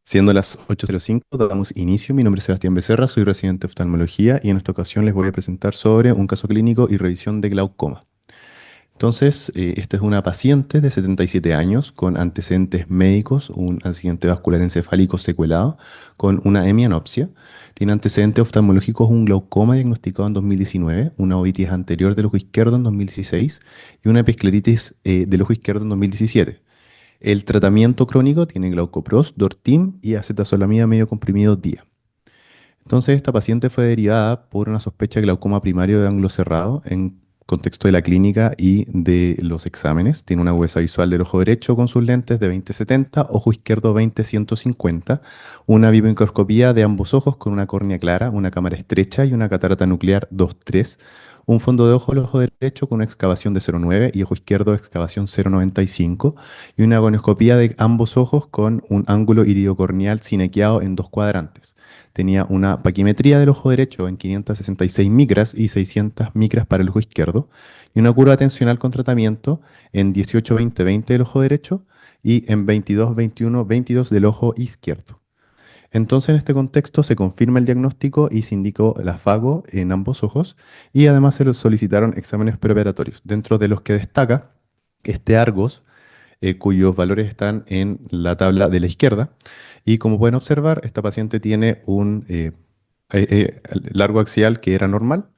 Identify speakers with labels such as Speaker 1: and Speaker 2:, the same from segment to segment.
Speaker 1: Siendo las 8:05, damos inicio. Mi nombre es Sebastián Becerra, soy residente de oftalmología y en esta ocasión les voy a presentar sobre un caso clínico y revisión de glaucoma. Entonces, esta es una paciente de 77 años con antecedentes médicos, un accidente vascular encefálico secuelado con una hemianopsia. Tiene antecedentes oftalmológicos, un glaucoma diagnosticado en 2019, una ovitis anterior del ojo izquierdo en 2016 y una episcleritis del ojo izquierdo en 2017. El tratamiento crónico tiene glaucoprost, Dortim y acetazolamida medio comprimido día. Entonces, esta paciente fue derivada por una sospecha de glaucoma primario de ángulo cerrado en contexto de la clínica y de los exámenes. Tiene una agudeza visual del ojo derecho con sus lentes de 20/70, ojo izquierdo 20/150, una biomicroscopía de ambos ojos con una córnea clara, una cámara estrecha y una catarata nuclear 2,3, un fondo de ojo del ojo derecho con una excavación de 0,9 y ojo izquierdo excavación 0,95 y una gonioscopía de ambos ojos con un ángulo iridocorneal sinequiado en dos cuadrantes. Tenía una paquimetría del ojo derecho en 566 micras y 600 micras para el ojo izquierdo, y una curva tensional con tratamiento en 18-20-20 del ojo derecho y en 22-21-22 del ojo izquierdo. Entonces, en este contexto se confirma el diagnóstico y se indicó la FAGO en ambos ojos y además se le solicitaron exámenes preoperatorios, dentro de los que destaca este Argos, cuyos valores están en la tabla de la izquierda. Y como pueden observar, esta paciente tiene un largo axial que era normal.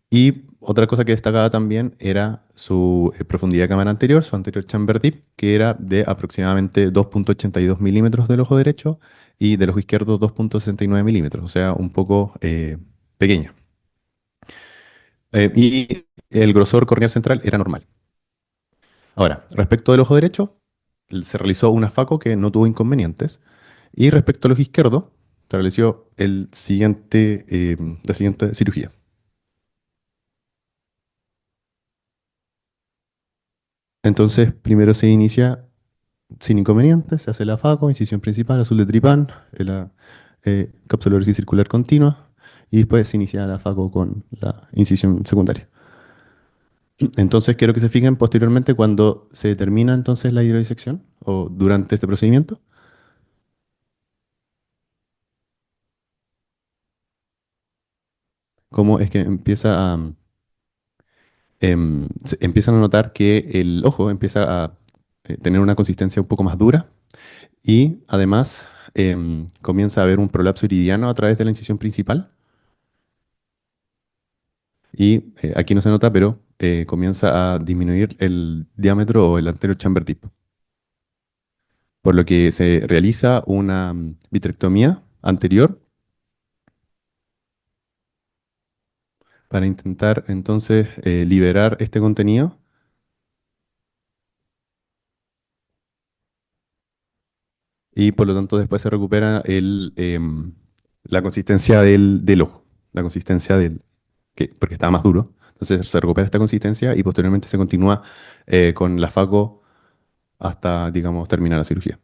Speaker 1: Y otra cosa que destacaba también era su profundidad de cámara anterior, su anterior chamber deep, que era de aproximadamente 2,82 milímetros del ojo derecho y del ojo izquierdo 2,69 milímetros, o sea, un poco pequeña. Y el grosor corneal central era normal. Ahora, respecto del ojo derecho, se realizó una FACO que no tuvo inconvenientes. Y respecto al ojo izquierdo, se realizó la siguiente cirugía. Entonces, primero se inicia sin inconvenientes, se hace la FACO, incisión principal, azul de tripán, la cápsula circular continua, y después se inicia la FACO con la incisión secundaria. Entonces, quiero que se fijen posteriormente cuando se termina entonces la hidrodisección o durante este procedimiento, cómo es que empiezan a notar que el ojo empieza a tener una consistencia un poco más dura y además comienza a haber un prolapso iridiano a través de la incisión principal. Y aquí no se nota, pero comienza a disminuir el diámetro o el anterior chamber deep, por lo que se realiza una vitrectomía anterior para intentar entonces liberar este contenido y por lo tanto después se recupera la consistencia del ojo, la consistencia porque estaba más duro. Entonces se recupera esta consistencia y posteriormente se continúa con la FACO hasta, digamos, terminar la cirugía.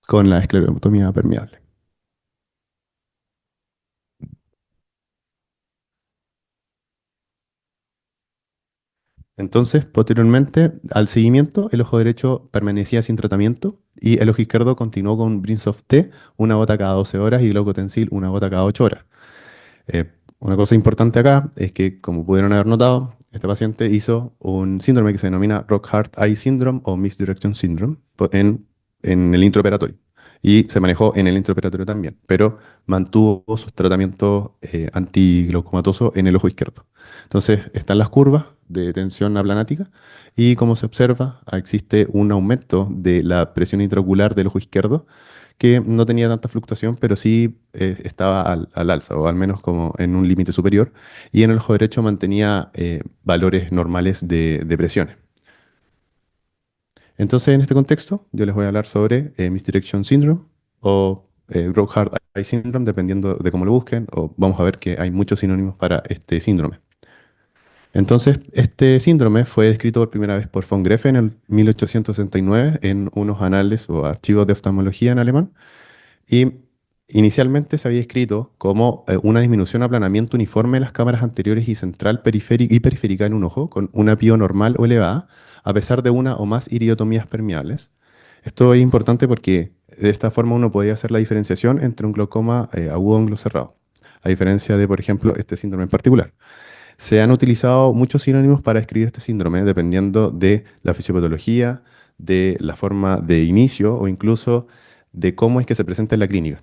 Speaker 1: Con la esclerotomía permeable. Entonces, posteriormente al seguimiento, el ojo derecho permanecía sin tratamiento y el ojo izquierdo continuó con Brinsoft T, una gota cada 12 horas, y Glaucotensil, una gota cada 8 horas. Una cosa importante acá es que, como pudieron haber notado, este paciente hizo un síndrome que se denomina Rock Hard Eye Syndrome o Misdirection Syndrome en el intraoperatorio. Y se manejó en el intraoperatorio también, pero mantuvo sus tratamientos antiglaucomatosos en el ojo izquierdo. Entonces, están las curvas de tensión aplanática y como se observa, existe un aumento de la presión intraocular del ojo izquierdo que no tenía tanta fluctuación, pero sí estaba al alza, o al menos como en un límite superior, y en el ojo derecho mantenía valores normales de presiones. Entonces, en este contexto, yo les voy a hablar sobre Misdirection Syndrome o Broke Heart Eye Syndrome, dependiendo de cómo lo busquen, o vamos a ver que hay muchos sinónimos para este síndrome. Entonces, este síndrome fue descrito por primera vez por von Graefe en el 1869 en unos anales o archivos de oftalmología en alemán. Y Inicialmente se había escrito como una disminución o aplanamiento uniforme de las cámaras anteriores y central y periférica en un ojo, con una pío normal o elevada, a pesar de una o más iridotomías permeables. Esto es importante porque de esta forma uno podía hacer la diferenciación entre un glaucoma agudo o anglocerrado, a diferencia de, por ejemplo, este síndrome en particular. Se han utilizado muchos sinónimos para describir este síndrome, dependiendo de la fisiopatología, de la forma de inicio o incluso de cómo es que se presenta en la clínica.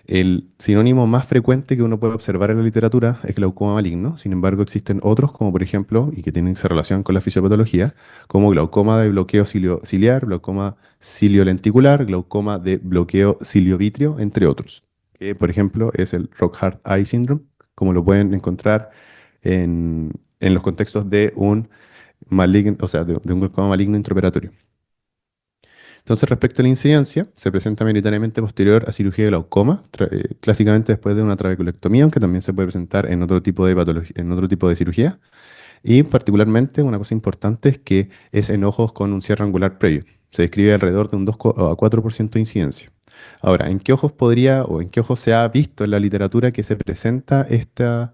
Speaker 1: El sinónimo más frecuente que uno puede observar en la literatura es glaucoma maligno. Sin embargo, existen otros, como por ejemplo, y que tienen esa relación con la fisiopatología, como glaucoma de bloqueo ciliar, glaucoma ciliolenticular, glaucoma de bloqueo ciliovítrio, entre otros. Que, por ejemplo, es el Rock Hard Eye Syndrome, como lo pueden encontrar en los contextos de un maligno, o sea, de un glaucoma maligno intraoperatorio. Entonces, respecto a la incidencia, se presenta mayoritariamente posterior a cirugía de glaucoma, clásicamente después de una trabeculectomía, aunque también se puede presentar en otro tipo de en otro tipo de cirugía. Y particularmente, una cosa importante es que es en ojos con un cierre angular previo. Se describe alrededor de un 2 a 4% de incidencia. Ahora, ¿en qué ojos podría o en qué ojos se ha visto en la literatura que se presenta esta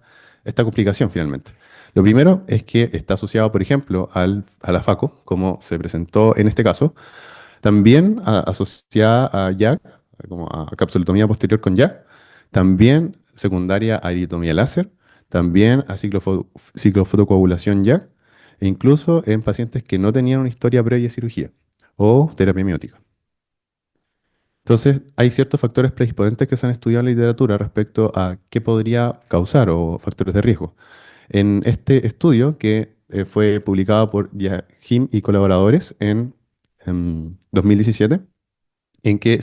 Speaker 1: complicación finalmente? Lo primero es que está asociado, por ejemplo, a la FACO, como se presentó en este caso, también asociada a YAG, como a capsulotomía posterior con YAG, también secundaria a iridotomía láser, también a ciclofotocoagulación YAG, e incluso en pacientes que no tenían una historia previa de cirugía o terapia miótica. Entonces, hay ciertos factores predisponentes que se han estudiado en la literatura respecto a qué podría causar o factores de riesgo. En este estudio, que fue publicado por Yahim y colaboradores en 2017, en que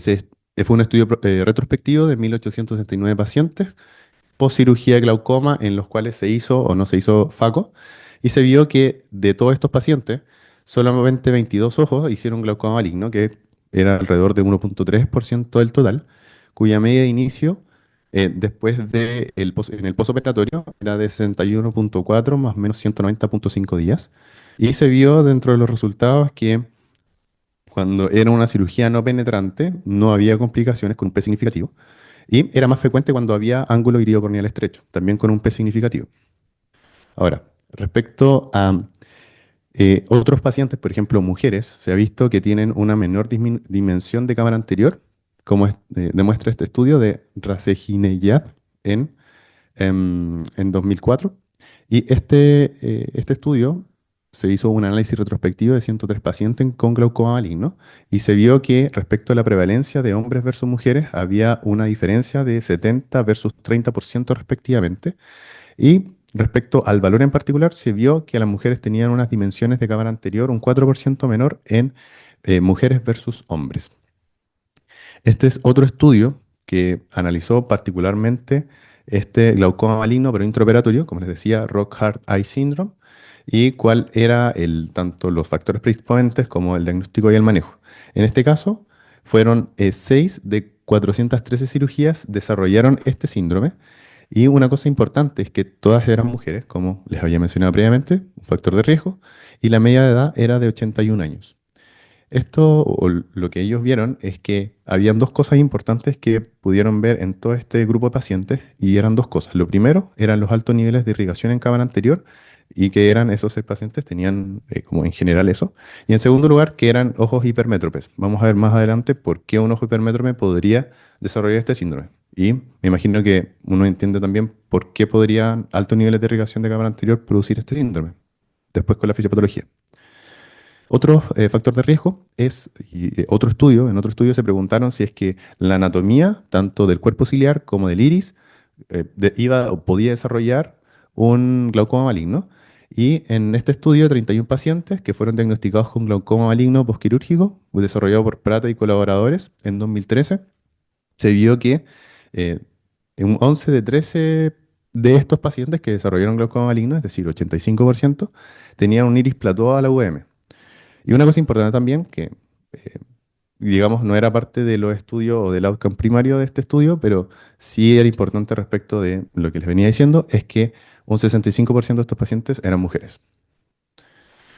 Speaker 1: fue un estudio retrospectivo de 1869 pacientes postcirugía de glaucoma en los cuales se hizo o no se hizo FACO, y se vio que de todos estos pacientes, solamente 22 ojos hicieron glaucoma maligno, que era alrededor de 1,3% del total, cuya media de inicio después en el posoperatorio era de 61,4 más o menos 190,5 días, y se vio dentro de los resultados que cuando era una cirugía no penetrante, no había complicaciones con un P significativo. Y era más frecuente cuando había ángulo iridocorneal estrecho, también con un P significativo. Ahora, respecto a otros pacientes, por ejemplo, mujeres, se ha visto que tienen una menor dimensión de cámara anterior, como demuestra este estudio de Rasegineyad en, en 2004. Y este estudio se hizo un análisis retrospectivo de 103 pacientes con glaucoma maligno y se vio que respecto a la prevalencia de hombres versus mujeres había una diferencia de 70 versus 30% respectivamente. Y respecto al valor en particular, se vio que las mujeres tenían unas dimensiones de cámara anterior un 4% menor en mujeres versus hombres. Este es otro estudio que analizó particularmente este glaucoma maligno pero intraoperatorio, como les decía, Rock Hard Eye Syndrome, y cuál era tanto los factores predisponentes como el diagnóstico y el manejo. En este caso, fueron 6 de 413 cirugías desarrollaron este síndrome, y una cosa importante es que todas eran mujeres, como les había mencionado previamente, un factor de riesgo, y la media de edad era de 81 años. Esto, lo que ellos vieron es que habían dos cosas importantes que pudieron ver en todo este grupo de pacientes, y eran dos cosas. Lo primero eran los altos niveles de irrigación en cámara anterior, y que eran esos 6 pacientes, tenían como en general eso. Y en segundo lugar, que eran ojos hipermétropes. Vamos a ver más adelante por qué un ojo hipermétrope podría desarrollar este síndrome. Y me imagino que uno entiende también por qué podrían altos niveles de irrigación de cámara anterior producir este síndrome, después con la fisiopatología. Otro factor de riesgo es, en otro estudio se preguntaron si es que la anatomía, tanto del cuerpo ciliar como del iris, iba o podía desarrollar un glaucoma maligno. Y en este estudio, 31 pacientes que fueron diagnosticados con glaucoma maligno posquirúrgico, desarrollado por Prata y colaboradores en 2013, se vio que eh, en 11 de 13 de estos pacientes que desarrollaron glaucoma maligno, es decir, 85%, tenían un iris plateado a la UM. Y una cosa importante también, que eh, digamos no era parte de los estudios o del outcome primario de este estudio, pero sí era importante respecto de lo que les venía diciendo, es que un 65% de estos pacientes eran mujeres.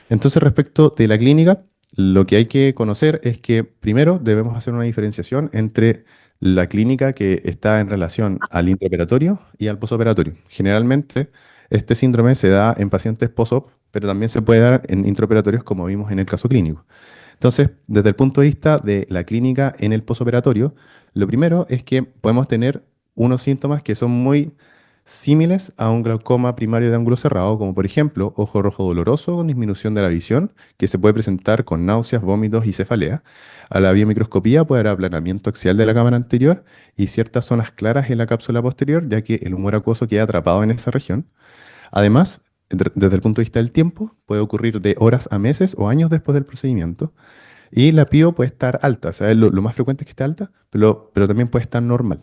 Speaker 1: Entonces, respecto de la clínica, lo que hay que conocer es que primero debemos hacer una diferenciación entre la clínica que está en relación al intraoperatorio y al posoperatorio. Generalmente, este síndrome se da en pacientes post-op, pero también se puede dar en intraoperatorios, como vimos en el caso clínico. Entonces, desde el punto de vista de la clínica en el posoperatorio, lo primero es que podemos tener unos síntomas que son muy similares a un glaucoma primario de ángulo cerrado, como por ejemplo ojo rojo doloroso con disminución de la visión, que se puede presentar con náuseas, vómitos y cefalea. A la biomicroscopía puede haber aplanamiento axial de la cámara anterior y ciertas zonas claras en la cápsula posterior, ya que el humor acuoso queda atrapado en esa región. Además, desde el punto de vista del tiempo, puede ocurrir de horas a meses o años después del procedimiento. Y la PIO puede estar alta, o sea, lo más frecuente es que esté alta, pero también puede estar normal.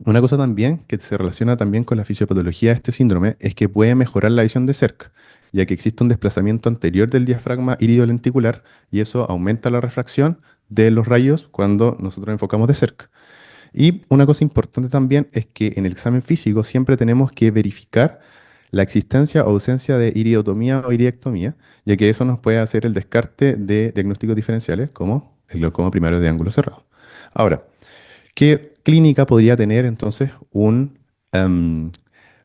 Speaker 1: Una cosa también que se relaciona también con la fisiopatología de este síndrome es que puede mejorar la visión de cerca, ya que existe un desplazamiento anterior del diafragma iridolenticular y eso aumenta la refracción de los rayos cuando nosotros enfocamos de cerca. Y una cosa importante también es que en el examen físico siempre tenemos que verificar la existencia o ausencia de iridotomía o iridectomía, ya que eso nos puede hacer el descarte de diagnósticos diferenciales como el glaucoma primario de ángulo cerrado. Ahora, ¿qué clínica podría tener entonces un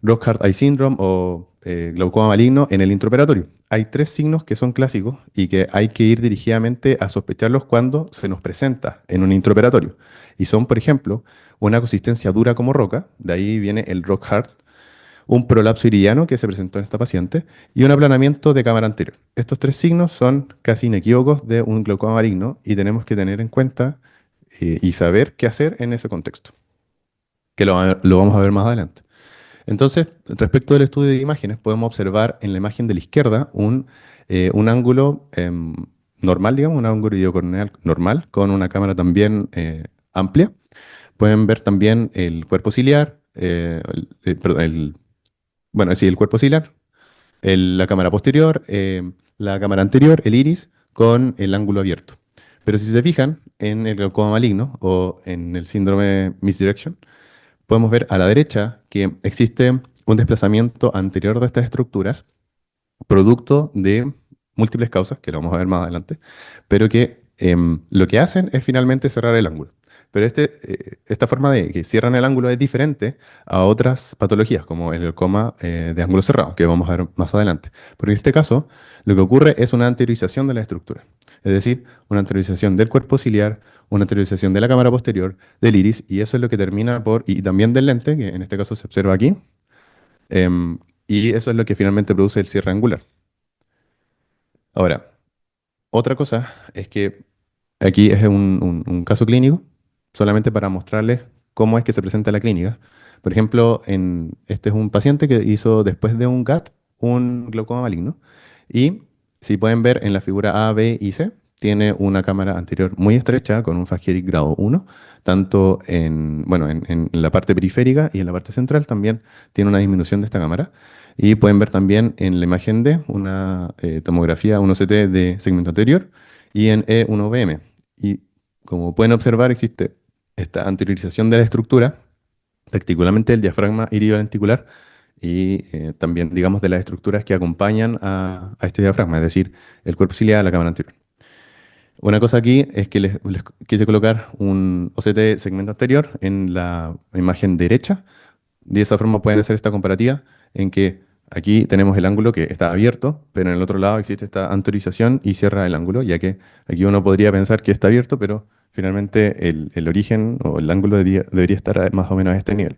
Speaker 1: Lockhart Eye Syndrome o glaucoma maligno en el intraoperatorio? Hay tres signos que son clásicos y que hay que ir dirigidamente a sospecharlos cuando se nos presenta en un intraoperatorio. Y son, por ejemplo, una consistencia dura como roca, de ahí viene el Lockhart, un prolapso iridiano que se presentó en esta paciente y un aplanamiento de cámara anterior. Estos tres signos son casi inequívocos de un glaucoma maligno y tenemos que tener en cuenta y saber qué hacer en ese contexto, que lo vamos a ver más adelante. Entonces, respecto del estudio de imágenes, podemos observar en la imagen de la izquierda un ángulo normal, digamos, un ángulo ideocorneal normal, con una cámara también amplia. Pueden ver también el cuerpo ciliar, perdón, bueno, sí, el cuerpo ciliar, la cámara posterior, la cámara anterior, el iris, con el ángulo abierto. Pero si se fijan en el glaucoma maligno o en el síndrome misdirection, podemos ver a la derecha que existe un desplazamiento anterior de estas estructuras, producto de múltiples causas, que lo vamos a ver más adelante, pero que lo que hacen es finalmente cerrar el ángulo. Pero esta forma de que cierran el ángulo es diferente a otras patologías, como el glaucoma de ángulo cerrado, que vamos a ver más adelante. Pero en este caso, lo que ocurre es una anteriorización de la estructura, es decir, una anteriorización del cuerpo ciliar, una anteriorización de la cámara posterior, del iris, y eso es lo que termina por, y también del lente, que en este caso se observa aquí, em, y eso es lo que finalmente produce el cierre angular. Ahora, otra cosa es que aquí es un caso clínico, solamente para mostrarles cómo es que se presenta la clínica. Por ejemplo, este es un paciente que hizo después de un GAT un glaucoma maligno. Y si pueden ver en la figura A, B y C, tiene una cámara anterior muy estrecha con un Fascieric grado 1, tanto bueno, en la parte periférica y en la parte central también tiene una disminución de esta cámara. Y pueden ver también en la imagen D una tomografía, un OCT de segmento anterior y en E1BM. Y como pueden observar, existe esta anteriorización de la estructura, particularmente del diafragma iridoventricular y también, digamos, de las estructuras que acompañan a este diafragma, es decir, el cuerpo ciliar, la cámara anterior. Una cosa aquí es que les quise colocar un OCT segmento anterior en la imagen derecha. De esa forma pueden hacer esta comparativa en que aquí tenemos el ángulo que está abierto, pero en el otro lado existe esta anteriorización y cierra el ángulo, ya que aquí uno podría pensar que está abierto, pero finalmente el origen o el ángulo debería estar más o menos a este nivel.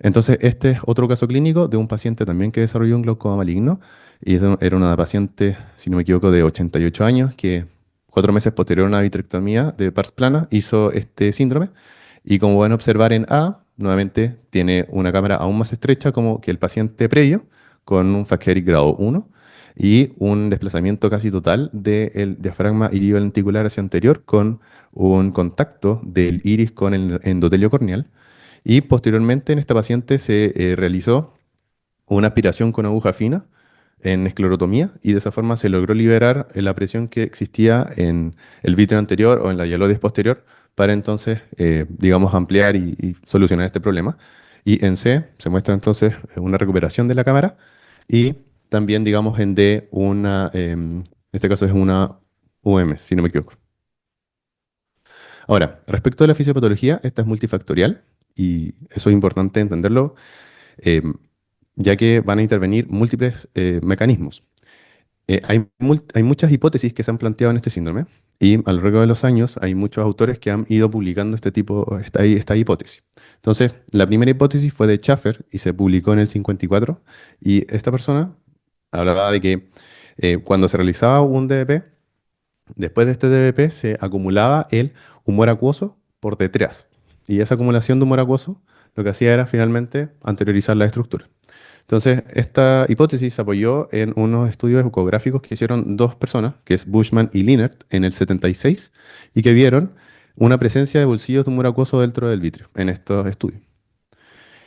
Speaker 1: Entonces, este es otro caso clínico de un paciente también que desarrolló un glaucoma maligno. Y era una paciente, si no me equivoco, de 88 años que 4 meses posterior a una vitrectomía de pars plana hizo este síndrome. Y como van a observar en A, nuevamente tiene una cámara aún más estrecha como que el paciente previo, con un Fasciaric grado 1 y un desplazamiento casi total del diafragma iridoventricular hacia anterior con un contacto del iris con el endotelio corneal. Y posteriormente en esta paciente se realizó una aspiración con aguja fina en esclerotomía y de esa forma se logró liberar la presión que existía en el vítreo anterior o en la hialodes posterior para entonces, digamos, ampliar y solucionar este problema. Y en C se muestra entonces una recuperación de la cámara y también, digamos, en D en este caso es una UM, si no me equivoco. Ahora, respecto a la fisiopatología, esta es multifactorial y eso es importante entenderlo, eh, ya que van a intervenir múltiples mecanismos. Hay muchas hipótesis que se han planteado en este síndrome y a lo largo de los años hay muchos autores que han ido publicando esta hipótesis. Entonces, la primera hipótesis fue de Schaffer y se publicó en el 54 y esta persona hablaba de que cuando se realizaba un DBP, después de este DBP se acumulaba el humor acuoso por detrás y esa acumulación de humor acuoso lo que hacía era finalmente anteriorizar la estructura. Entonces, esta hipótesis se apoyó en unos estudios ecográficos que hicieron dos personas, que es Bushman y Linert, en el 76, y que vieron una presencia de bolsillos de humor acuoso dentro del vitrio en estos estudios.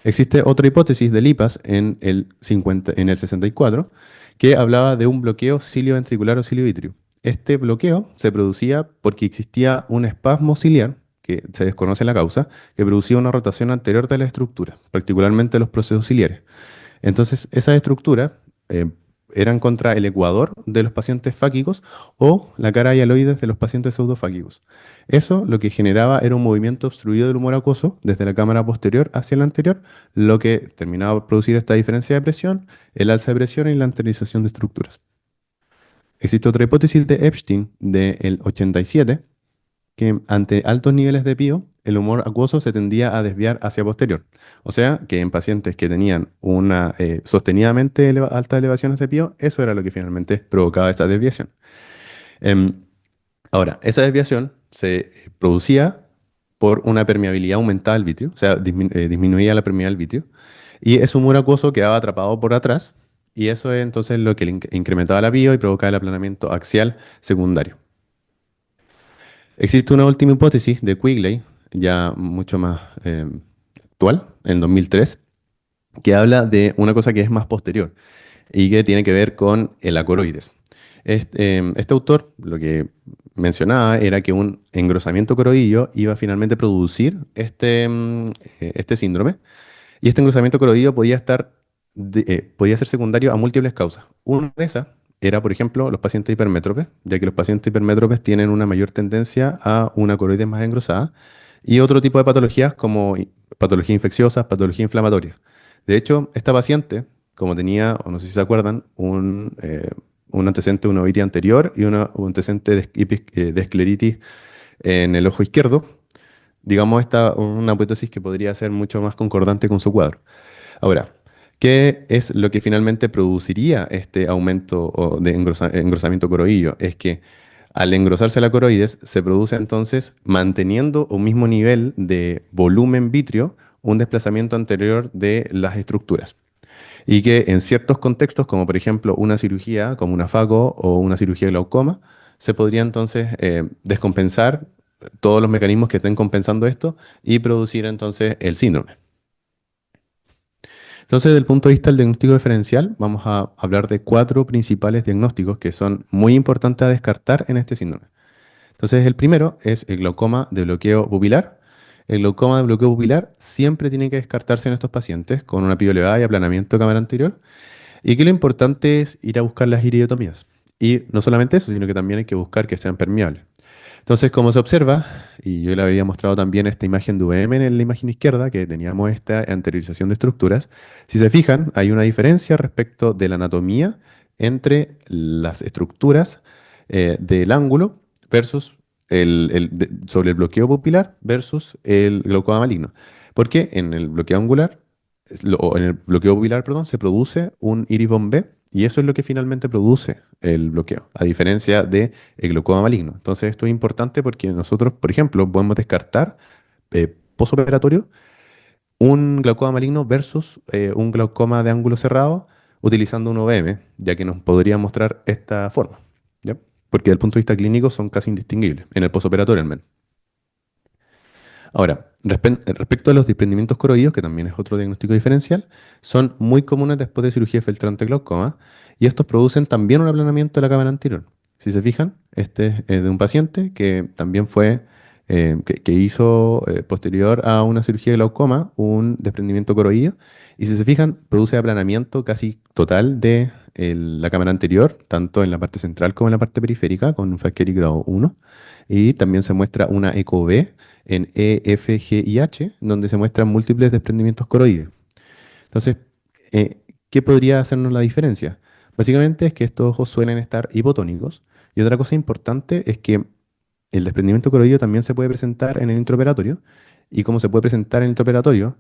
Speaker 1: Existe otra hipótesis de Lipas en el 64 que hablaba de un bloqueo cilioventricular o ciliovitreo. Este bloqueo se producía porque existía un espasmo ciliar, que se desconoce la causa, que producía una rotación anterior de la estructura, particularmente los procesos ciliares. Entonces, esas estructuras eran contra el ecuador de los pacientes fáquicos o la cara hialoides de los pacientes pseudofáquicos. Eso lo que generaba era un movimiento obstruido del humor acuoso desde la cámara posterior hacia la anterior, lo que terminaba por producir esta diferencia de presión, el alza de presión y la anteriorización de estructuras. Existe otra hipótesis de Epstein del 87 que ante altos niveles de pío, el humor acuoso se tendía a desviar hacia posterior. O sea, que en pacientes que tenían una sostenidamente altas elevaciones de pío, eso era lo que finalmente provocaba esa desviación. Em, Ahora, esa desviación se producía por una permeabilidad aumentada del vitrio, o sea, disminuía la permeabilidad del vitrio, y ese humor acuoso quedaba atrapado por atrás, y eso es entonces lo que incrementaba la pío y provocaba el aplanamiento axial secundario. Existe una última hipótesis de Quigley, ya mucho más actual, en 2003, que habla de una cosa que es más posterior y que tiene que ver con el acoroides. Este autor lo que mencionaba era que un engrosamiento coroideo iba a finalmente producir este síndrome y este engrosamiento coroideo podía ser secundario a múltiples causas. Una de esas era, por ejemplo, los pacientes hipermétropes, ya que los pacientes hipermétropes tienen una mayor tendencia a una coroides más engrosada, y otro tipo de patologías como patologías infecciosas, patología inflamatoria. De hecho, esta paciente, como tenía, o no sé si se acuerdan, un antecedente de una ovitis anterior y un antecedente de escleritis en el ojo izquierdo, digamos, esta una hipótesis que podría ser mucho más concordante con su cuadro. Ahora, ¿qué es lo que finalmente produciría este aumento de engrosamiento coroideo? Es que al engrosarse la coroides se produce entonces, manteniendo un mismo nivel de volumen vítreo, un desplazamiento anterior de las estructuras. Y que en ciertos contextos, como por ejemplo una cirugía, como una FACO o una cirugía de glaucoma, se podría entonces descompensar todos los mecanismos que estén compensando esto y producir entonces el síndrome. Entonces, desde el punto de vista del diagnóstico diferencial, vamos a hablar de cuatro principales diagnósticos que son muy importantes a descartar en este síndrome. Entonces, el primero es el glaucoma de bloqueo pupilar. El glaucoma de bloqueo pupilar siempre tiene que descartarse en estos pacientes con una pío elevada y aplanamiento de cámara anterior. Y aquí lo importante es ir a buscar las iridotomías. Y no solamente eso, sino que también hay que buscar que sean permeables. Entonces, como se observa, y yo le había mostrado también esta imagen de VM en la imagen izquierda, que teníamos esta anteriorización de estructuras, si se fijan, hay una diferencia respecto de la anatomía entre las estructuras del ángulo versus sobre el bloqueo pupilar versus el glaucoma maligno. Porque en el bloqueo angular, o en el bloqueo pupilar, perdón, se produce un iris bombé y eso es lo que finalmente produce el bloqueo, a diferencia de el glaucoma maligno. Entonces, esto es importante porque nosotros, por ejemplo, podemos descartar posoperatorio un glaucoma maligno versus un glaucoma de ángulo cerrado utilizando un OVM, ya que nos podría mostrar esta forma, ¿ya? Porque desde el punto de vista clínico son casi indistinguibles, en el posoperatorio al menos. Ahora, respecto a los desprendimientos coroidos, que también es otro diagnóstico diferencial, son muy comunes después de cirugía filtrante glaucoma y estos producen también un aplanamiento de la cámara anterior. Si se fijan, este es de un paciente que también fue que hizo posterior a una cirugía de glaucoma un desprendimiento coroideo. Y si se fijan, produce aplanamiento casi total de la cámara anterior, tanto en la parte central como en la parte periférica, con un Faskeri grado 1. Y también se muestra una eco B en E, F, G y H, donde se muestran múltiples desprendimientos coroides. Entonces, eh, ¿qué podría hacernos la diferencia? Básicamente es que estos ojos suelen estar hipotónicos. Y otra cosa importante es que el desprendimiento coroideo también se puede presentar en el intraoperatorio. Y como se puede presentar en el intraoperatorio,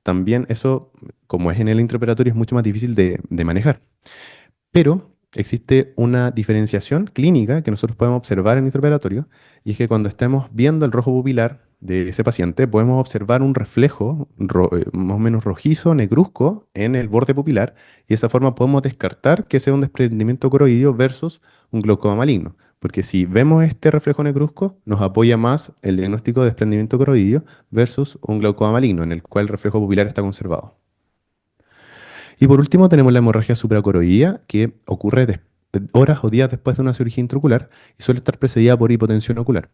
Speaker 1: también eso, como es en el intraoperatorio, es mucho más difícil de manejar. Pero existe una diferenciación clínica que nosotros podemos observar en el intraoperatorio, y es que cuando estemos viendo el rojo pupilar de ese paciente, podemos observar un reflejo más o menos rojizo, negruzco, en el borde pupilar, y de esa forma podemos descartar que sea un desprendimiento coroideo versus un glaucoma maligno. Porque si vemos este reflejo negruzco, nos apoya más el diagnóstico de desprendimiento coroideo versus un glaucoma maligno, en el cual el reflejo pupilar está conservado. Y por último tenemos la hemorragia supracoroidea, que ocurre horas o días después de una cirugía intraocular y suele estar precedida por hipotensión ocular.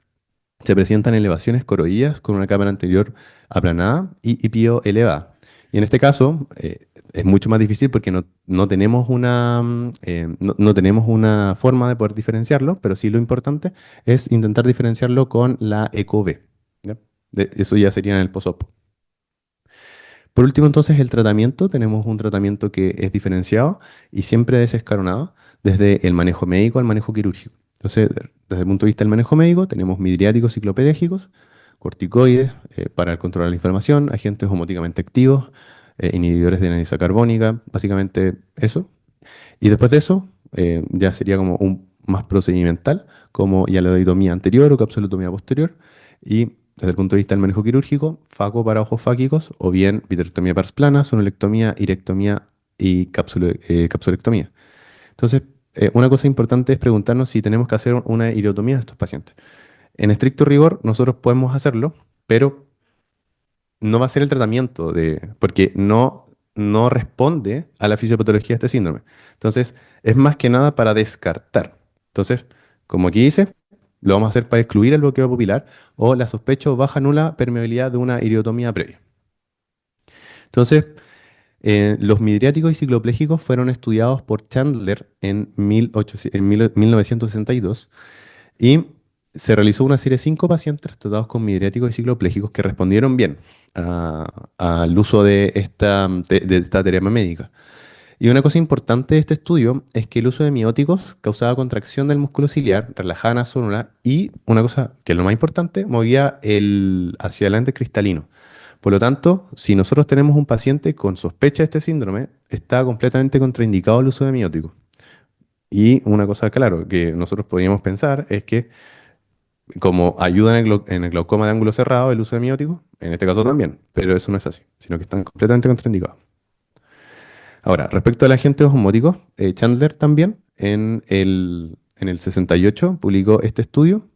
Speaker 1: Se presentan elevaciones coroideas con una cámara anterior aplanada y pío elevada. Y en este caso es mucho más difícil porque no tenemos no tenemos una forma de poder diferenciarlo, pero sí lo importante es intentar diferenciarlo con la ECO-B. ¿Ya? Eso ya sería en el post-op. Por último, entonces, el tratamiento. Tenemos un tratamiento que es diferenciado y siempre desescalonado desde el manejo médico al manejo quirúrgico. Entonces, desde el punto de vista del manejo médico, tenemos midriáticos ciclopedéjicos, corticoides para el control de la inflamación, agentes homóticamente activos, inhibidores de anhidrosa carbónica, básicamente eso. Y después de eso, ya sería como un más procedimental, como hialoidomía anterior o capsulotomía posterior. Y desde el punto de vista del manejo quirúrgico, faco para ojos fáquicos, o bien vitrectomía pars plana, sonolectomía, irectomía y capsulectomía. Entonces, una cosa importante es preguntarnos si tenemos que hacer una iridotomía a estos pacientes. En estricto rigor, nosotros podemos hacerlo, pero no va a ser el tratamiento porque no responde a la fisiopatología de este síndrome. Entonces, es más que nada para descartar. Entonces, como aquí dice, lo vamos a hacer para excluir el bloqueo pupilar o la sospecha o baja nula permeabilidad de una iridotomía previa. Entonces, los midriáticos y cicloplégicos fueron estudiados por Chandler en 1962 y se realizó una serie de 5 pacientes tratados con midriáticos y cicloplégicos que respondieron bien al uso de esta terapia médica. Y una cosa importante de este estudio es que el uso de mióticos causaba contracción del músculo ciliar, relajaba la zónula y, una cosa que es lo más importante, movía hacia adelante el cristalino. Por lo tanto, si nosotros tenemos un paciente con sospecha de este síndrome, está completamente contraindicado el uso de mióticos. Y una cosa, claro, que nosotros podríamos pensar es que como ayuda en el glaucoma de ángulo cerrado, el uso de mióticos, en este caso también, pero eso no es así, sino que están completamente contraindicados. Ahora, respecto al agente osmótico, Chandler también en el 68 publicó este estudio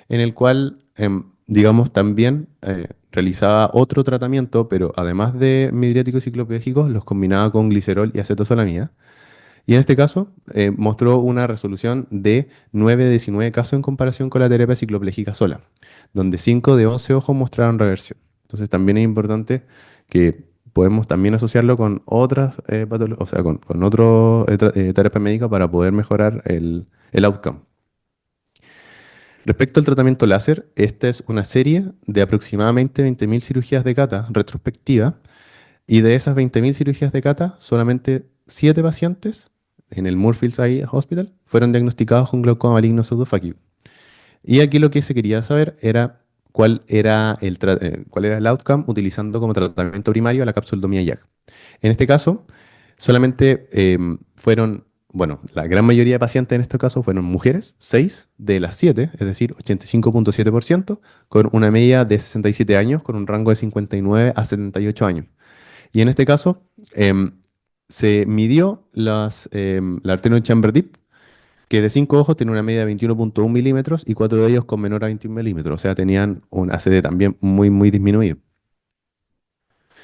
Speaker 1: en el cual, digamos, también realizaba otro tratamiento, pero además de midriáticos y ciclopédicos, los combinaba con glicerol y acetosalamida. Y en este caso mostró una resolución de 9 de 19 casos en comparación con la terapia cicloplégica sola, donde 5 de 11 ojos mostraron reversión. Entonces también es importante que podemos también asociarlo con otras o sea, con otras terapias médicas para poder mejorar el outcome. Respecto al tratamiento láser, esta es una serie de aproximadamente 20.000 cirugías de cata retrospectiva, y de esas 20.000 cirugías de cata, solamente 7 pacientes en el Moorfields Eye Hospital fueron diagnosticados con glaucoma maligno pseudofáquico. Y aquí lo que se quería saber era cuál era el outcome utilizando como tratamiento primario la capsulotomía YAG. En este caso, solamente bueno, la gran mayoría de pacientes en este caso fueron mujeres, 6 de las 7, es decir, 85,7%, con una media de 67 años, con un rango de 59 a 78 años. Y en este caso, se midió la arteria chamber deep, que de 5 ojos tiene una media de 21,1 milímetros y 4 de ellos con menor a 21 milímetros. O sea, tenían un ACD también muy, muy disminuido.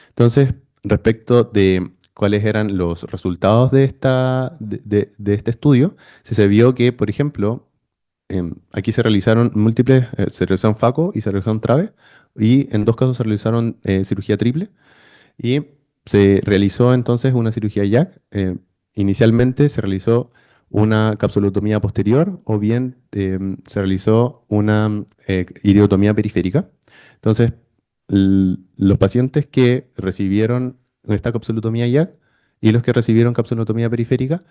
Speaker 1: Entonces, respecto de cuáles eran los resultados de este estudio, se vio que, por ejemplo, aquí se realizaron múltiples, se realizaron FACO y se realizaron TRAVE, y en dos casos se realizaron cirugía triple, y se realizó entonces una cirugía YAC. Inicialmente se realizó una capsulotomía posterior o bien se realizó una iridotomía periférica. Entonces, los pacientes que recibieron esta capsulotomía YAC y los que recibieron capsulotomía periférica,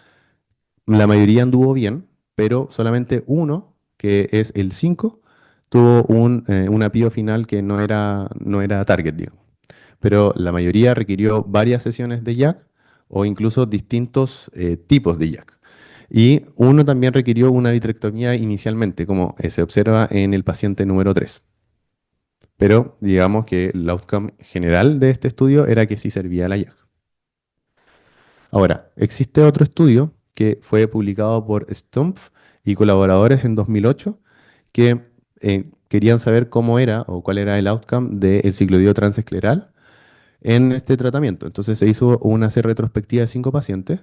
Speaker 1: la mayoría anduvo bien, pero solamente uno, que es el 5, tuvo una PIO final que no era target, digamos. Pero la mayoría requirió varias sesiones de YAC o incluso distintos tipos de YAC. Y uno también requirió una vitrectomía inicialmente, como se observa en el paciente número 3. Pero digamos que el outcome general de este estudio era que sí servía la YAC. Ahora, existe otro estudio que fue publicado por Stumpf y colaboradores en 2008 que querían saber cómo era o cuál era el outcome del ciclodío transescleral en este tratamiento. Entonces se hizo una serie retrospectiva de 5 pacientes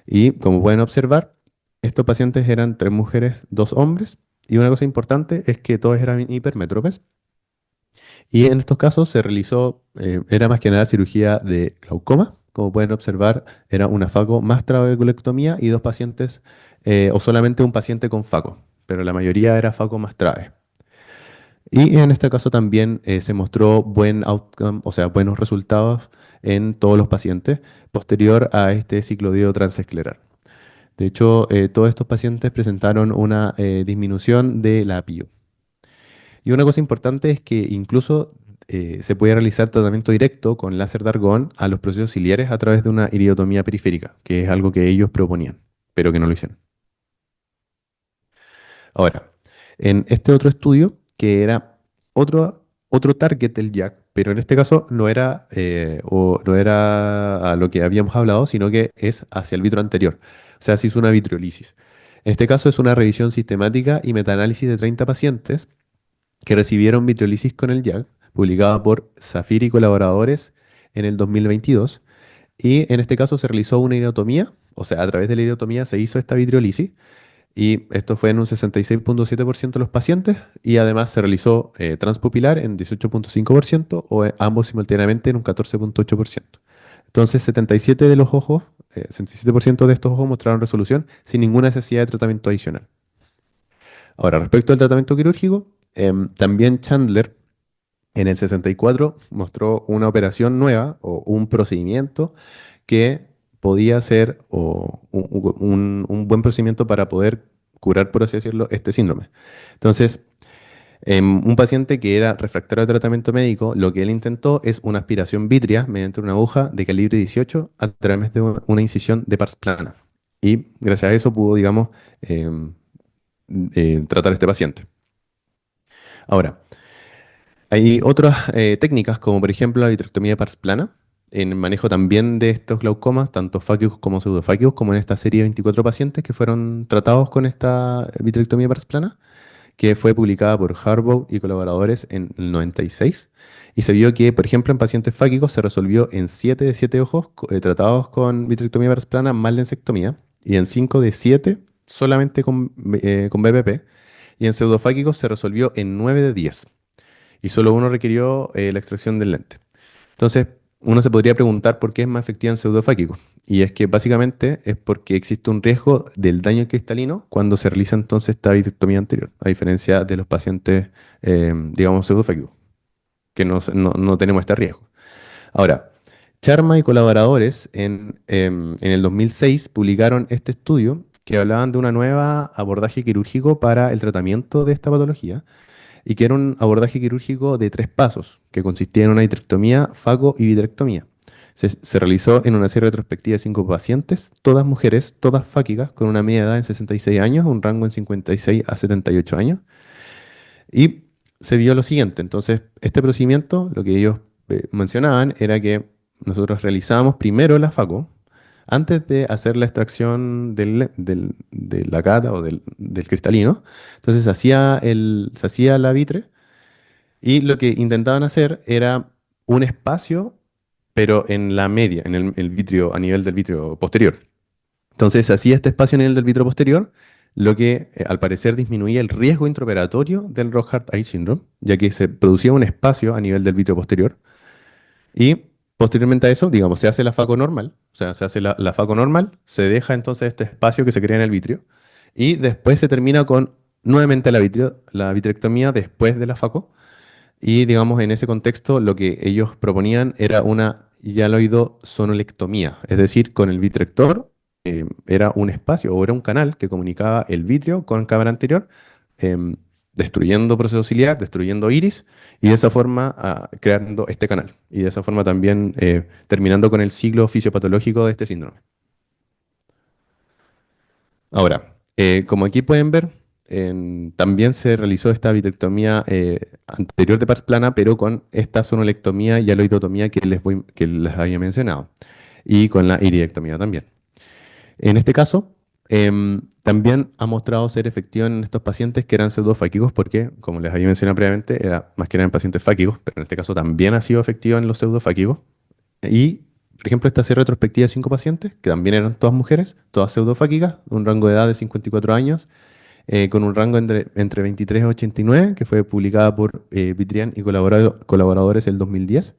Speaker 1: y, como pueden observar, estos pacientes eran 3 mujeres, 2 hombres, y una cosa importante es que todos eran hipermétropes, y en estos casos se realizó, era más que nada cirugía de glaucoma. Como pueden observar, era una FACO más trabeculectomía y 2 pacientes, o solamente un paciente con FACO, pero la mayoría era FACO más trabe. Y en este caso también se mostró buen outcome, o sea, buenos resultados en todos los pacientes posterior a este ciclodío transescleral. De hecho, todos estos pacientes presentaron una disminución de la PIO. Y una cosa importante es que incluso se puede realizar tratamiento directo con láser de argón a los procesos ciliares a través de una iridotomía periférica, que es algo que ellos proponían, pero que no lo hicieron. Ahora, en este otro estudio, que era otro target del YAC, pero en este caso no era a lo que habíamos hablado, sino que es hacia el vitro anterior. O sea, se hizo una vitriolisis. En este caso es una revisión sistemática y metaanálisis de 30 pacientes que recibieron vitriolisis con el YAC, publicada por Zafir y colaboradores en el 2022. Y en este caso se realizó una iridotomía, o sea, a través de la iridotomía se hizo esta vitriolisis, y esto fue en un 66,7% de los pacientes, y además se realizó transpupilar en 18,5% o ambos simultáneamente en un 14,8%. Entonces, 77 de los ojos, 77% de estos ojos mostraron resolución sin ninguna necesidad de tratamiento adicional. Ahora, respecto al tratamiento quirúrgico, también Chandler en el 64 mostró una operación nueva o un procedimiento que podía ser un buen procedimiento para poder curar, por así decirlo, este síndrome. Entonces, un paciente que era refractario al tratamiento médico, lo que él intentó es una aspiración vitrea mediante una aguja de calibre 18 a través de una incisión de pars plana. Y gracias a eso pudo, digamos, em, tratar a este paciente. Ahora, hay otras técnicas, como por ejemplo la vitrectomía pars plana, en manejo también de estos glaucomas, tanto fáquicos como pseudofáquicos, como en esta serie de 24 pacientes que fueron tratados con esta vitrectomía pars plana, que fue publicada por Harbaugh y colaboradores en el 96. Y se vio que, por ejemplo, en pacientes fáquicos se resolvió en 7 de 7 ojos tratados con vitrectomía pars plana más lensectomía, y en 5 de 7 solamente con BPP, y en pseudofáquicos se resolvió en 9 de 10 y solo uno requirió la extracción del lente. Entonces, uno se podría preguntar por qué es más efectiva en pseudofáquico. Y es que básicamente es porque existe un riesgo del daño cristalino cuando se realiza entonces esta vitrectomía anterior, a diferencia de los pacientes, digamos, pseudofáquicos, que no tenemos este riesgo. Ahora, Sharma y colaboradores en el 2006 publicaron este estudio que hablaban de una nueva abordaje quirúrgico para el tratamiento de esta patología, y que era un abordaje quirúrgico de 3 pasos, que consistía en una vitrectomía, faco y vitrectomía. Se realizó en una serie retrospectiva de 5 pacientes, todas mujeres, todas fáquicas, con una media edad en 66 años, un rango en 56 a 78 años, y se vio lo siguiente. Entonces, este procedimiento, lo que ellos mencionaban era que nosotros realizábamos primero la faco, antes de hacer la extracción de la cata o del cristalino. Entonces se hacía la vitre, y lo que intentaban hacer era un espacio, pero en la media, en el vitrio, a nivel del vitrio posterior. Entonces se hacía este espacio a nivel del vitrio posterior, lo que al parecer disminuía el riesgo intraoperatorio del Rocard Eye Syndrome, ya que se producía un espacio a nivel del vítreo posterior y posteriormente a eso, digamos, se hace la faco normal, o sea, se hace la faco normal, se deja entonces este espacio que se crea en el vitrio y después se termina con nuevamente la vitrectomía después de la faco y digamos en ese contexto lo que ellos proponían era una hialoidosonolectomía, es decir, con el vitrector era un espacio o era un canal que comunicaba el vitrio con cámara anterior, em, destruyendo proceso ciliar, destruyendo iris y de esa forma creando este canal y de esa forma también terminando con el ciclo fisiopatológico de este síndrome. Ahora, como aquí pueden ver, también se realizó esta vitrectomía anterior de pars plana, pero con esta sonolectomía y aloidotomía que les había mencionado, y con la iridectomía también. En este caso, también ha mostrado ser efectivo en estos pacientes que eran pseudofáquicos, porque, como les había mencionado previamente, era más que nada en pacientes fáquicos, pero en este caso también ha sido efectivo en los pseudofáquicos. Y, por ejemplo, esta serie retrospectiva de 5 pacientes, que también eran todas mujeres, todas pseudofáquicas, un rango de edad de 54 años, con un rango entre 23 y 89, que fue publicada por Vitrian y colaboradores el 2010.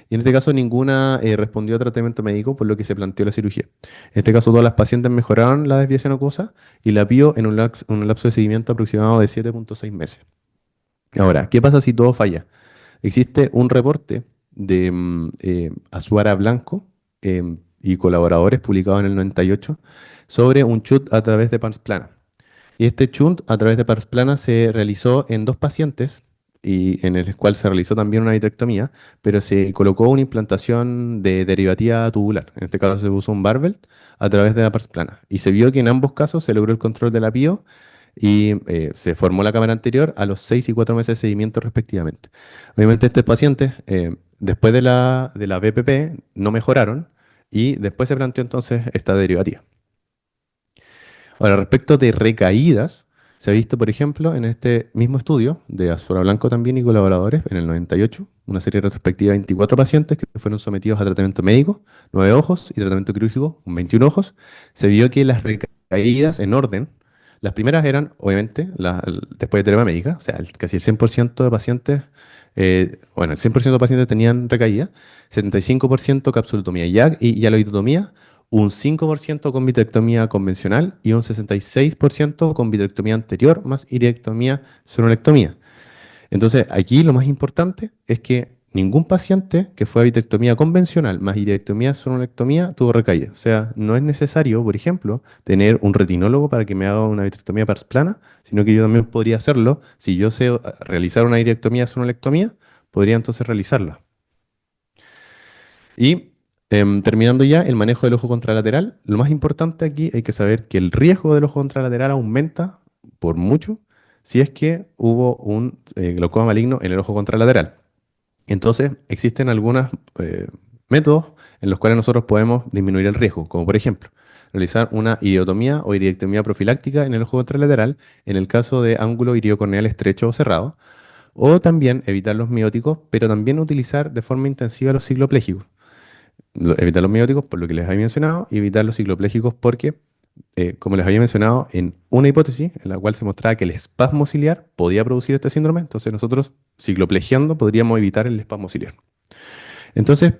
Speaker 1: Y en este caso ninguna respondió a tratamiento médico, por lo que se planteó la cirugía. En este caso todas las pacientes mejoraron la desviación acuosa y la PIO en un lapso de seguimiento aproximado de 7,6 meses. Ahora, ¿qué pasa si todo falla? Existe un reporte de Azuara Blanco y colaboradores publicado en el 98 sobre un chut a través de pars plana. Y este shunt a través de pars plana se realizó en 2 pacientes y en el cual se realizó también una vitrectomía, pero se colocó una implantación de derivativa tubular. En este caso se usó un barbell a través de la pars plana. Y se vio que en ambos casos se logró el control de la PIO y se formó la cámara anterior a los 6 y 4 meses de seguimiento respectivamente. Obviamente estos pacientes, después de la BPP, no mejoraron y después se planteó entonces esta derivativa. Ahora, respecto de recaídas, se ha visto, por ejemplo, en este mismo estudio de Azura Blanco también y colaboradores, en el 98, una serie retrospectiva de 24 pacientes que fueron sometidos a tratamiento médico, 9 ojos, y tratamiento quirúrgico, 21 ojos, se vio que las recaídas en orden, las primeras eran, obviamente, después de terapia médica, o sea, casi el 100% de pacientes, bueno, el 100% de pacientes tenían recaída, 75% capsulotomía y yaloidotomía, un 5% con vitrectomía convencional y un 66% con vitrectomía anterior más iridectomía sonolectomía. Entonces, aquí lo más importante es que ningún paciente que fue a vitrectomía convencional más iridectomía sonolectomía tuvo recaída. O sea, no es necesario, por ejemplo, tener un retinólogo para que me haga una vitrectomía pars plana, sino que yo también podría hacerlo. Si yo sé realizar una iridectomía sonolectomía, podría entonces realizarla. Y terminando ya el manejo del ojo contralateral, lo más importante aquí hay que saber que el riesgo del ojo contralateral aumenta por mucho si es que hubo un glaucoma maligno en el ojo contralateral. Entonces, existen algunos métodos en los cuales nosotros podemos disminuir el riesgo, como por ejemplo, realizar una idiotomía o iridectomía profiláctica en el ojo contralateral en el caso de ángulo iridocorneal estrecho o cerrado, o también evitar los mióticos, pero también utilizar de forma intensiva los cicloplégicos. Evitar los mióticos por lo que les había mencionado y evitar los cicloplégicos porque, como les había mencionado, en una hipótesis en la cual se mostraba que el espasmo ciliar podía producir este síndrome, entonces nosotros, cicloplegiando, podríamos evitar el espasmo ciliar. Entonces,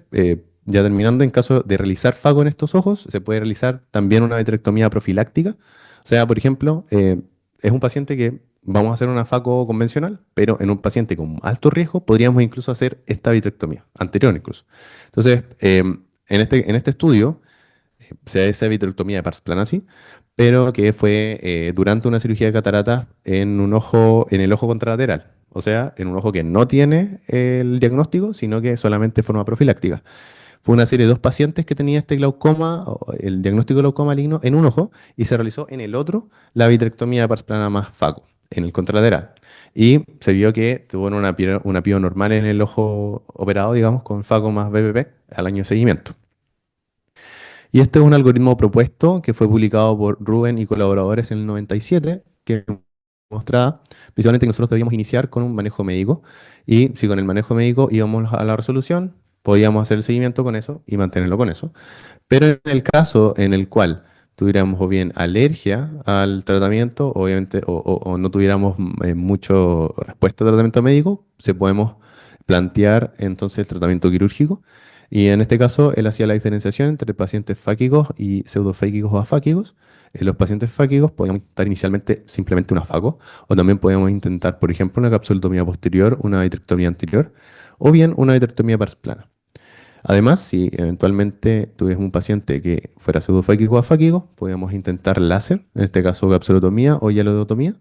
Speaker 1: ya terminando, en caso de realizar faco en estos ojos, se puede realizar también una vitrectomía profiláctica. O sea, por ejemplo, es un paciente que vamos a hacer una faco convencional, pero en un paciente con alto riesgo podríamos incluso hacer esta vitrectomía, anterior incluso. Entonces, en este estudio se hace vitrectomía de pars plana, sí, pero que fue durante una cirugía de cataratas en un ojo, en el ojo contralateral. O sea, en un ojo que no tiene el diagnóstico, sino que solamente de forma profiláctica. Fue una serie de 2 pacientes que tenía este glaucoma, o el diagnóstico de glaucoma maligno en un ojo, y se realizó en el otro la vitrectomía de pars plana más faco, en el contralateral. Y se vio que tuvo una PIO normal en el ojo operado, digamos, con faco más BPP al año de seguimiento. Y este es un algoritmo propuesto que fue publicado por Rubén y colaboradores en el 97, que mostraba visualmente que nosotros debíamos iniciar con un manejo médico y si con el manejo médico íbamos a la resolución, podíamos hacer el seguimiento con eso y mantenerlo con eso. Pero en el caso en el cual tuviéramos o bien alergia al tratamiento, obviamente, o no tuviéramos mucho respuesta al tratamiento médico, se podemos plantear entonces el tratamiento quirúrgico. Y en este caso, él hacía la diferenciación entre pacientes fáquicos y pseudofáquicos o afáquicos. En los pacientes fáquicos podíamos intentar inicialmente simplemente un afaco, o también podíamos intentar, por ejemplo, una capsulotomía posterior, una vitrectomía anterior, o bien una vitrectomía parsplana. Además, si eventualmente tuvieras un paciente que fuera pseudofáquico o afáquico, podíamos intentar láser, en este caso capsulotomía o hialodotomía,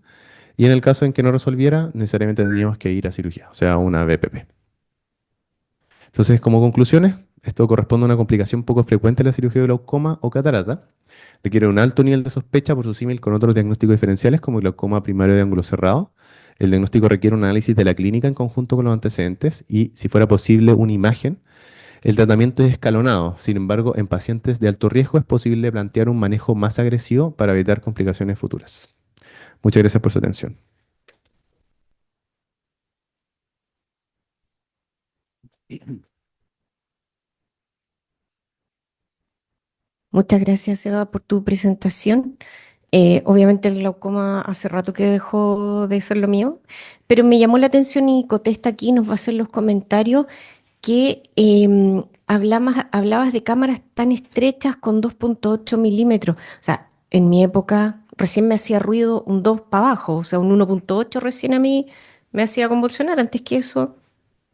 Speaker 1: y en el caso en que no resolviera, necesariamente tendríamos que ir a cirugía, o sea, una BPP. Entonces, como conclusiones, esto corresponde a una complicación poco frecuente de la cirugía de glaucoma o catarata. Requiere un alto nivel de sospecha por su símil con otros diagnósticos diferenciales como glaucoma primario de ángulo cerrado. El diagnóstico requiere un análisis de la clínica en conjunto con los antecedentes y, si fuera posible, una imagen. El tratamiento es escalonado, sin embargo, en pacientes de alto riesgo es posible plantear un manejo más agresivo para evitar complicaciones futuras. Muchas gracias por su atención.
Speaker 2: Muchas gracias, Eva, por tu presentación. Obviamente el glaucoma hace rato que dejó de ser lo mío, pero me llamó la atención y Contesta aquí nos va a hacer los comentarios que hablabas de cámaras tan estrechas con 2,8 milímetros. O sea, en mi época recién me hacía ruido un 2 para abajo, o sea, un 1,8 recién a mí me hacía convulsionar. Antes que eso,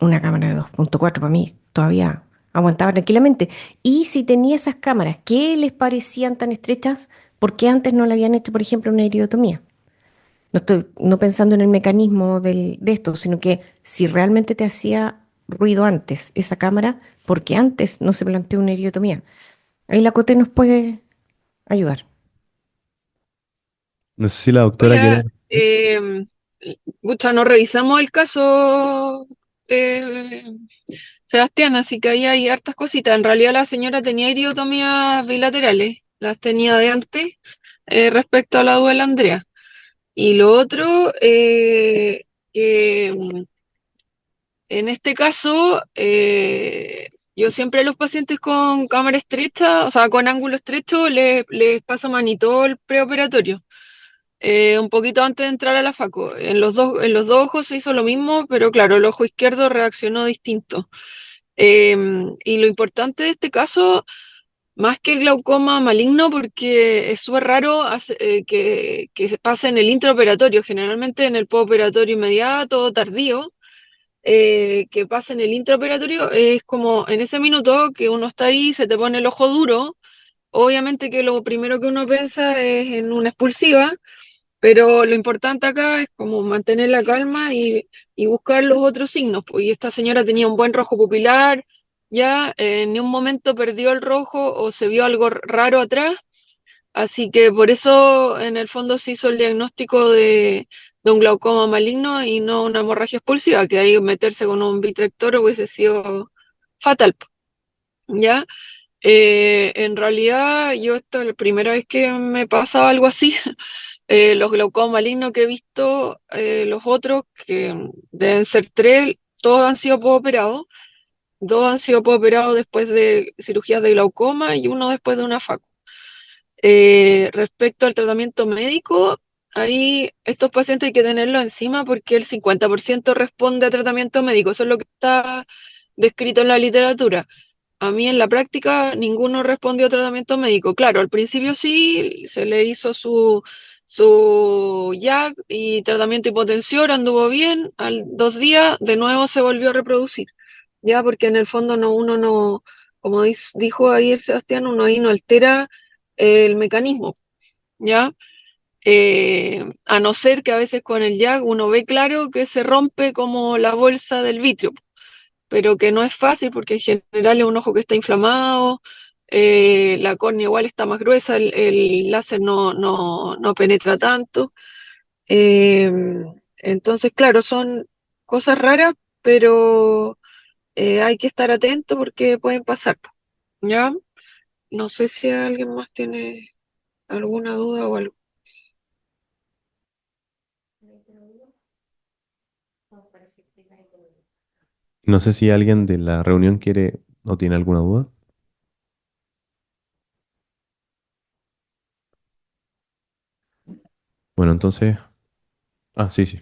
Speaker 2: una cámara de 2,4 para mí todavía aguantaba tranquilamente. Y si tenía esas cámaras, ¿qué les parecían tan estrechas? ¿Por qué antes no le habían hecho, por ejemplo, una iridotomía? No estoy no pensando en el mecanismo de esto, sino que si realmente te hacía ruido antes esa cámara, ¿por qué antes no se planteó una iridotomía? Ahí la Cote nos puede ayudar.
Speaker 1: No sé si la doctora quiere...
Speaker 3: Hola, pucha, no revisamos el caso, eh, Sebastián, así que ahí hay hartas cositas. En realidad la señora tenía iridotomías bilaterales, las tenía de antes, respecto a la duela Andrea. Y lo otro, que en este caso, yo siempre a los pacientes con cámara estrecha, o sea, con ángulo estrecho, les paso manitol preoperatorio, un poquito antes de entrar a la faco. En los dos ojos se hizo lo mismo, pero claro, el ojo izquierdo reaccionó distinto. Y lo importante de este caso, más que el glaucoma maligno, porque es súper raro que se pase en el intraoperatorio, generalmente en el postoperatorio inmediato o tardío, que pase en el intraoperatorio, es como en ese minuto que uno está ahí, se te pone el ojo duro. Obviamente que lo primero que uno piensa es en una expulsiva, pero lo importante acá es como mantener la calma y buscar los otros signos. Pues, y esta señora tenía un buen rojo pupilar, ya en ni un momento perdió el rojo o se vio algo raro atrás, así que por eso en el fondo se hizo el diagnóstico de un glaucoma maligno y no una hemorragia expulsiva, que ahí meterse con un vitrector hubiese sido fatal, ¿ya? En realidad, yo esta es la primera vez que me pasa algo así. Los glaucomas malignos que he visto, los otros, que deben ser tres, todos han sido posoperados. Dos han sido posoperados después de cirugías de glaucoma y uno después de una faco. Respecto al tratamiento médico, ahí estos pacientes hay que tenerlos encima porque el 50% responde a tratamiento médico. Eso es lo que está descrito en la literatura. A mí en la práctica ninguno respondió a tratamiento médico. Claro, al principio sí, se le hizo su JAK y tratamiento hipotensor, anduvo bien, al 2 días de nuevo se volvió a reproducir, ya porque en el fondo no, uno no, como dijo ahí el Sebastián, uno ahí no altera el mecanismo, ya. A no ser que a veces con el JAK uno ve claro que se rompe como la bolsa del vitrio, pero que no es fácil porque en general es un ojo que está inflamado, la córnea igual está más gruesa, el láser no penetra tanto. eh, entonces, claro, son cosas raras, pero hay que estar atento porque pueden pasar, ¿ya? No sé si alguien más tiene alguna duda o algo.
Speaker 1: No sé si alguien de la reunión quiere o tiene alguna duda. Bueno, entonces... Ah, sí, sí.